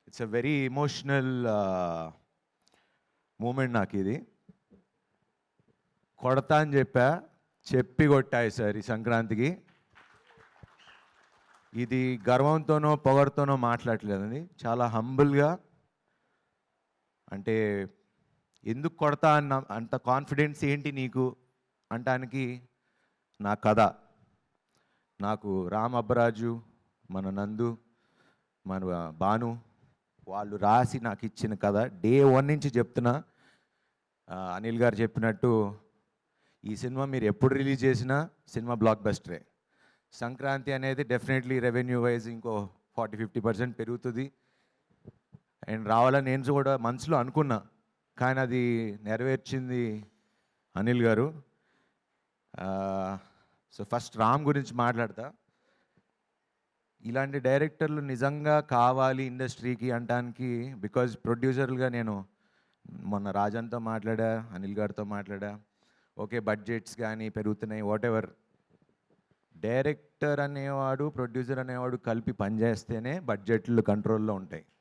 It's a very emotional moment నాకు ఇది. కొడతా అని చెప్పి కొట్టాయి సార్ ఈ సంక్రాంతికి. ఇది గర్వంతోనో పొగడుతోనో మాట్లాడలేదండి, చాలా హంబుల్గా. అంటే ఎందుకు కొడతా అన్న అంత కాన్ఫిడెన్స్ ఏంటి నీకు అంటానికి నా కథ, నాకు రామ్ అబ్బరాజు, మన నందు, మన భాను వాళ్ళు రాసి నాకు ఇచ్చిన కథ. డే 1 నుంచి చెప్తున్నా, అనిల్ గారు చెప్పినట్టు ఈ సినిమా మీరు ఎప్పుడు రిలీజ్ చేసినా సినిమా బ్లాక్ బస్టరే. సంక్రాంతి అనేది డెఫినెట్లీ రెవెన్యూ వైజ్ ఇంకో 40-50% పెరుగుతుంది అండ్ రావాలని నేను కూడా మనసులో అనుకున్నా, కానీ అది నెరవేర్చింది అనిల్ గారు. సో ఫస్ట్ రామ్ గురించి మాట్లాడతా. ఇలాంటి డైరెక్టర్లు నిజంగా కావాలి ఇండస్ట్రీకి అంటానికి, బికాజ్ ప్రొడ్యూసర్లుగా నేను మొన్న రాజన్తో మాట్లాడా, అనిల్ గారితో మాట్లాడా. ఓకే, బడ్జెట్స్ కానీ పెరుగుతున్నాయి, వాట్ ఎవర్. డైరెక్టర్ అనేవాడు, ప్రొడ్యూసర్ అనేవాడు కలిపి పనిచేస్తేనే బడ్జెట్లు కంట్రోల్లో ఉంటాయి.